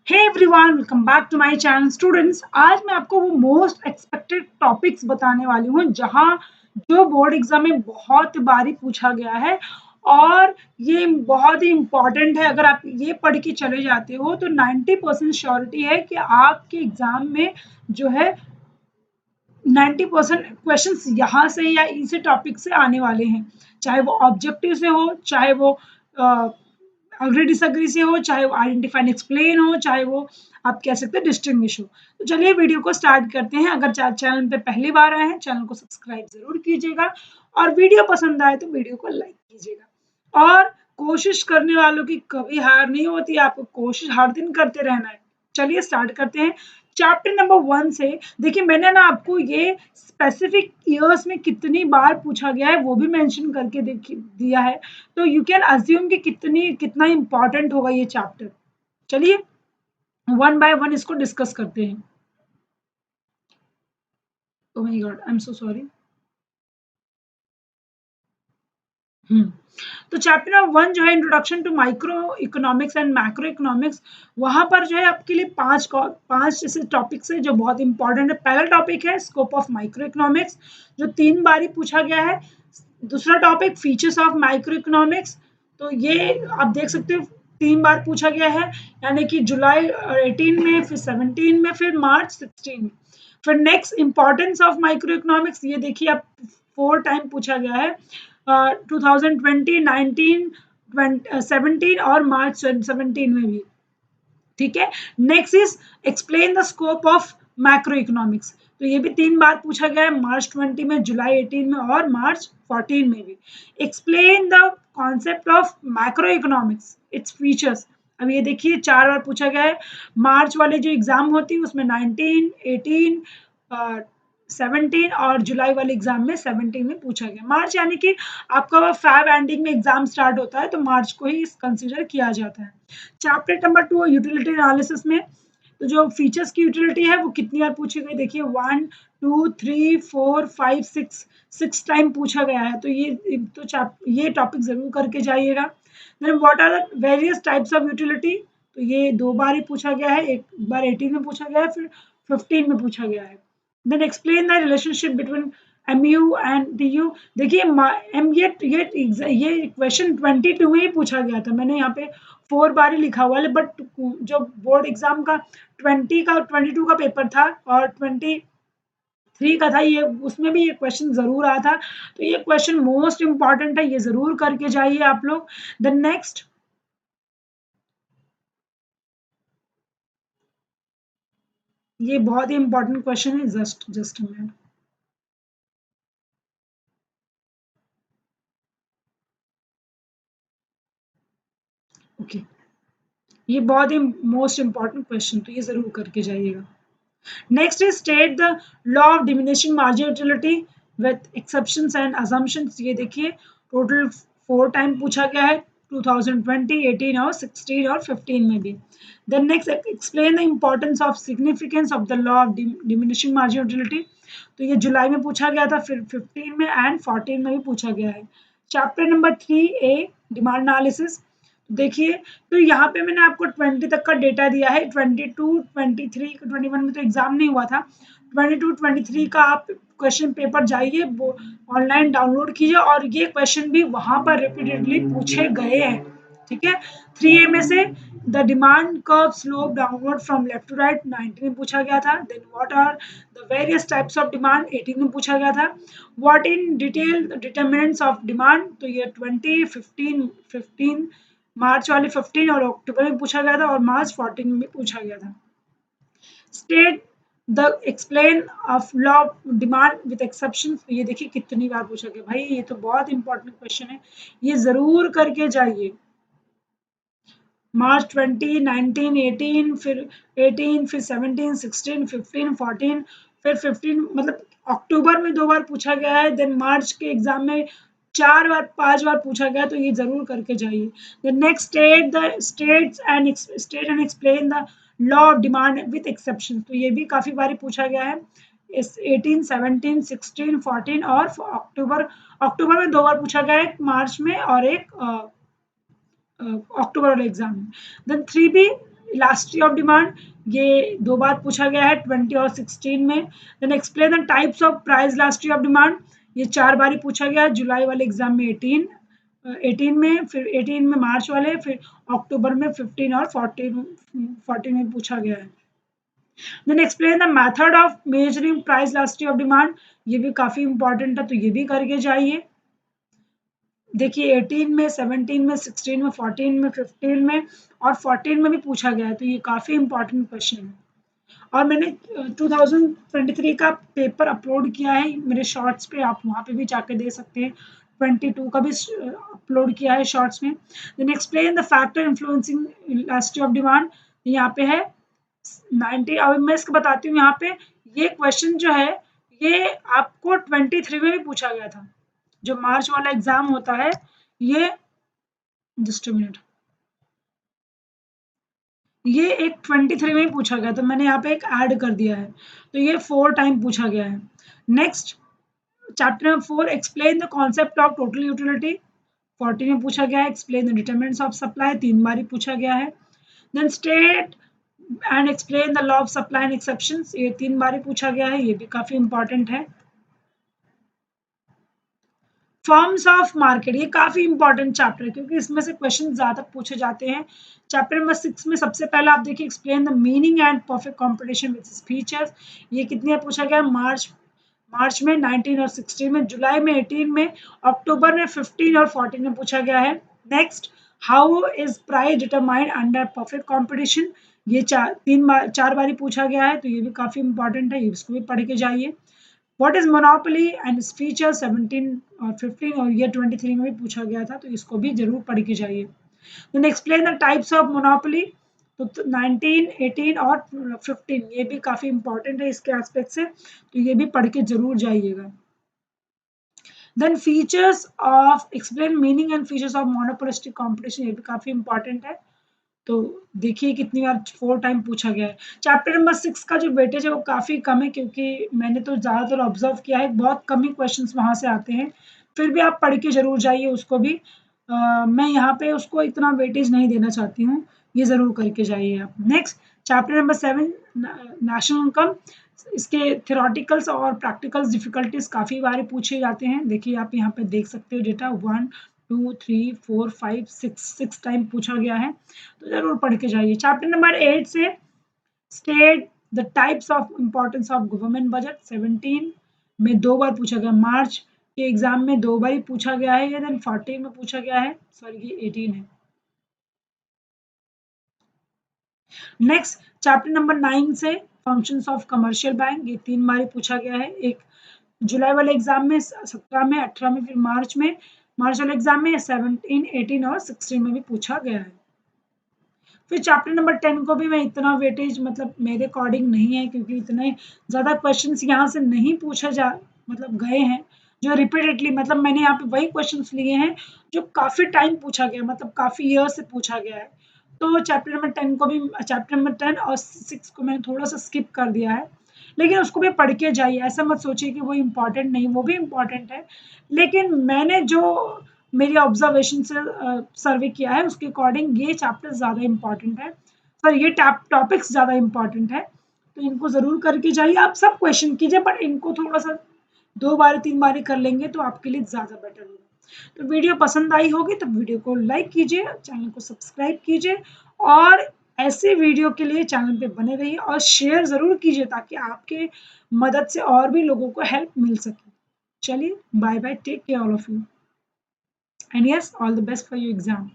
Hey everyone, welcome back to my channel students. आज मैं आपको वो मोस्ट एक्सपेक्टेड टॉपिक्स बताने वाली हूँ जहाँ जो बोर्ड एग्जाम में बहुत बारी पूछा गया है और ये बहुत ही इम्पॉर्टेंट है। अगर आप ये पढ़ के चले जाते हो तो 90% श्योरिटी है कि आपके एग्जाम में जो है 90% क्वेश्चंस यहाँ से या इसी टॉपिक से आने वाले हैं, चाहे वो ऑब्जेक्टिव से हो, चाहे वो अग्री डिसएग्री से हो, चाहे वो आइडेंटिफाई एंड एक्सप्लेन हो, चाहे वो आप कह सकते हैं डिस्टिंग्विश हो। तो चलिए वीडियो को स्टार्ट करते हैं। अगर चैनल पे पहली बार आए हैं, चैनल को सब्सक्राइब जरूर कीजिएगा और वीडियो पसंद आए तो वीडियो को लाइक कीजिएगा। और कोशिश करने वालों की कभी हार नहीं होती, आपको कोशिश हर दिन करते रहना है। चलिए स्टार्ट करते हैं चैप्टर नंबर 1 से। देखिए मैंने ना आपको ये स्पेसिफिक ईयर्स में कितनी बार पूछा गया है वो भी मेंशन करके दिया है, तो यू कैन अज्यूम कि कितना इंपॉर्टेंट होगा ये चैप्टर। चलिए वन बाय वन इसको डिस्कस करते हैं। Oh my god, I am so sorry. तो चैप्टर नंबर 1 जो है introduction to micro economics and macro economics, वहां पर जो है आपके लिए पांच ऐसे टॉपिक्स है जो बहुत इंपॉर्टेंट है। पहला टॉपिक है स्कोप ऑफ माइक्रो इकोनॉमिक्स, जो 3 बार ही पूछा गया है। दूसरा topic features of micro economics, तो ये आप देख सकते हो 3 बार पूछा गया है, यानी कि जुलाई 18 में, फिर 17 में, फिर मार्च 16 में। फिर next importance of micro economics, ये देखिए आप 4 टाइम पूछा गया है, 2020, 19, 17 और मार्च 17 में भी। ठीक है। Next is explain the scope of macro economics, तो ये भी 3 बार पूछा गया है, मार्च 20 में, जुलाई 18 में और मार्च 14 में भी। Explain the concept of macro economics, its features, अब ये देखिए 4 बार पूछा गया है। मार्च वाले जो एग्जाम होती है उसमें 19, 18, 17 और जुलाई वाले एग्जाम में 17 में पूछा गया। मार्च यानी कि आपका फैब एंडिंग में एग्जाम स्टार्ट होता है, तो मार्च को ही कंसिडर किया जाता है। चैप्टर नंबर 2 यूटिलिटी एनालिसिस में, तो जो फीचर्स की यूटिलिटी है वो कितनी बार पूछी गई, देखिए 1, 2, 3, 4, 5, 6 टाइम पूछा गया है। तो ये टॉपिक जरूर करके जाइएगा। Then what are the various types of utility, तो ये 2 बार ही पूछा गया है, एक बार 18 में पूछा गया है, फिर 15 में पूछा गया है। Then explain the relationship between MU and DU, देखिए ये क्वेश्चन 22 में ही पूछा गया था। मैंने यहाँ पे 4 बार ही लिखा हुआ है, बट जो बोर्ड एग्जाम का 22 का पेपर था और 23 का था, ये उसमें भी ये क्वेश्चन जरूर आया था। तो ये क्वेश्चन मोस्ट इंपॉर्टेंट है, ये जरूर करके जाइए आप लोग। द नेक्स्ट, ये बहुत ही इंपॉर्टेंट क्वेश्चन है, जस्ट मिनट। ओके, ये बहुत ही मोस्ट इंपॉर्टेंट क्वेश्चन, तो ये जरूर करके जाइएगा। Next is state the law of diminishing marginality with exceptions and assumptions, ये देखिए टोटल 4 टाइम पूछा गया है, 2020, 18 और 16 और 15 में भी। Then next explain the importance of significance of the law of diminishing marginality, तो ये जुलाई में पूछा गया था, फिर 15 में एंड 14 में भी पूछा गया है। Chapter number 3A demand analysis, देखिए तो यहाँ पे मैंने आपको 20 तक का डेटा दिया है। 22, 23, 21 में तो एग्जाम नहीं हुआ था। 22, 23 का आप क्वेश्चन पेपर जाइए, वो ऑनलाइन डाउनलोड कीजिए, और ये क्वेश्चन भी वहां पर रिपीटेडली पूछे गए हैं। ठीक है। 3A में से the demand curve slope downward from left to right, 19 में पूछा गया था। Then what are the various types of demand, 18 में पूछा गया था। What in detail determinants of demand, तो ये 20, 15 मार्च वाले 15 और अक्टूबर में पूछा गया था, और मार्च 14 में भी पूछा गया था। State the explain of law of demand with exception, ये देखिए कितनी बार पूछा गया भाई, ये तो बहुत इंपॉर्टेंट क्वेश्चन है, ये जरूर करके जाइए। मार्च 20, 19, 18, फिर 18, फिर 17, 16, 15, 14, फिर 15, मतलब अक्टूबर में 2 बार पूछा गया है। देन मार्च के एग्जाम में 5 बार पूछा गया, तो ये जरूर करके जाइए। The next state and explain the law of demand with exception, तो ये भी काफी बार पूछा गया है, इस 18, 17, 16, 14 और अक्टूबर में 2 बार पूछा गया है, मार्च में और एक अक्टूबर वाले एग्जाम में। Then 3B elasticity of demand, ये 2 बार पूछा गया है 20 और 16 में। Then explain the types of price elasticity of demand, ये 4 बार ही पूछा गया है, जुलाई वाले एग्जाम में 18 में, फिर 18 में मार्च वाले, फिर अक्टूबर में 15 और 14 में पूछा गया है। Then explain the method of measuring price elasticity of demand, ये भी काफी इंपॉर्टेंट है, तो ये भी करके जाइए। देखिए 18 में, 17 में, 16 में, 14 में, 15 में और 14 में भी पूछा गया है, तो ये काफी इंपॉर्टेंट क्वेश्चन है। और मैंने 2023 का पेपर अपलोड किया है मेरे शॉर्ट्स पे, आप वहाँ पे भी जाके दे सकते हैं। 22 का भी अपलोड किया है शॉर्ट्स में। Then explain the factor influencing elasticity of demand, यहाँ पे है 90। अब मैं इसको बताती हूँ, यहाँ पे ये क्वेश्चन जो है ये आपको 23 में भी पूछा गया था, जो मार्च वाला एग्जाम होता है ये, जस्ट अ मिनट, ये एक 23 में ही पूछा गया, तो मैंने यहाँ पे एक ऐड कर दिया है, तो ये 4 टाइम पूछा गया है। Next chapter number 4, explain the concept of total utility, 40 में पूछा गया है। Explain the determinants of supply, 3 बार ही पूछा गया है। Then state and explain the law of supply and exceptions, ये 3 बार ही पूछा गया है, ये भी काफी इंपॉर्टेंट है। फॉर्म्स ऑफ मार्केट, ये काफी इंपॉर्टेंट चैप्टर है क्योंकि इसमें से क्वेश्चन ज्यादा पूछे जाते हैं। चैप्टर नंबर 6 में सबसे पहले आप देखिए explain the meaning and perfect competition with features, ये कितने पूछा गया, मार्च में 19 और 16 में, जुलाई में 18 में, अक्टूबर में 15 और 14 में पूछा गया है। Next, how is price determined under perfect competition, ये 4 बार ही पूछा गया है, तो ये भी काफी इंपॉर्टेंट है, इसको भी पढ़ के जाइए। What is monopoly and its feature, 17 और 15 और ये 23 में भी पूछा गया था, तो इसको भी जरूर पढ़ के जाइए। Then explain the types of monopoly, तो 19, 18 और 15 ये भी काफी इंपॉर्टेंट है इसके एस्पेक्ट से, तो ये भी पढ़ के जरूर जाइएगा। Then features of, explain meaning and features of monopolistic competition, ये भी काफी इंपॉर्टेंट है, तो देखिए कितनी बार 4 टाइम पूछा गया है। चैप्टर नंबर 6 का जो वेटेज है वो काफ़ी कम है क्योंकि मैंने तो ज़्यादातर ऑब्जर्व किया है, बहुत कम ही क्वेश्चंस वहाँ से आते हैं, फिर भी आप पढ़ के ज़रूर जाइए उसको भी। मैं यहाँ पे उसको इतना वेटेज नहीं देना चाहती हूँ, ये ज़रूर करके जाइए आप। Next chapter number 7, national income, इसके थ्योरेटिकल्स और प्रैक्टिकल्स डिफिकल्टीज काफ़ी बार पूछे जाते हैं। देखिए आप यहाँ पे देख सकते हो डेटा 1, 2, 3, 4, 5, 6 टाइम पूछा गया है, तो जरूर पढ़ के जाइए। चैप्टर नंबर 8 से state the types of importance of government budget, 17 में 2 बार पूछा गया, मार्च के एग्जाम में 2 बार ही पूछा गया है, या देन 14 में पूछा गया है, सॉरी ये 18 है। नेक्स्ट चैप्टर नंबर 9 से फंक्शंस ऑफ कमर्शियल बैंक, ये 3 बार ही पूछा गया है, एक जुलाई वाले एग्जाम में, 17 में, 18 में, फिर मार्च वाले एग्जाम में 17, 18 और 16 में भी पूछा गया है। फिर चैप्टर नंबर 10 को भी मैं इतना वेटेज मतलब मेरे अकॉर्डिंग नहीं है क्योंकि इतने ज़्यादा क्वेश्चंस यहाँ से नहीं पूछा जा मतलब गए हैं, जो रिपीटेडली मतलब मैंने यहाँ पे वही क्वेश्चंस लिए हैं जो काफ़ी टाइम पूछा गया, मतलब काफ़ी ईयर से पूछा गया है। तो चैप्टर नंबर 10 को भी, चैप्टर नंबर 10 और 6 को मैंने थोड़ा सा स्किप कर दिया है, लेकिन उसको भी पढ़ के जाइए, ऐसा मत सोचिए कि वो इम्पॉर्टेंट नहीं, वो भी इम्पॉर्टेंट है, लेकिन मैंने जो मेरी ऑब्जर्वेशन से सर्वे किया है उसके अकॉर्डिंग ये चैप्टर ज़्यादा इम्पॉर्टेंट है, सर ये टॉपिक्स ज़्यादा इम्पॉर्टेंट है, तो इनको ज़रूर करके जाइए। आप सब क्वेश्चन कीजिए बट इनको थोड़ा सा 2 बार 3 बार कर लेंगे तो आपके लिए ज़्यादा बेटर होगा। तो वीडियो पसंद आई होगी तो वीडियो को लाइक कीजिए, चैनल को सब्सक्राइब कीजिए और ऐसे वीडियो के लिए चैनल पे बने रहिए और शेयर ज़रूर कीजिए ताकि आपके मदद से और भी लोगों को हेल्प मिल सके। चलिए bye bye, take care all of you, and yes, all the best for your exam.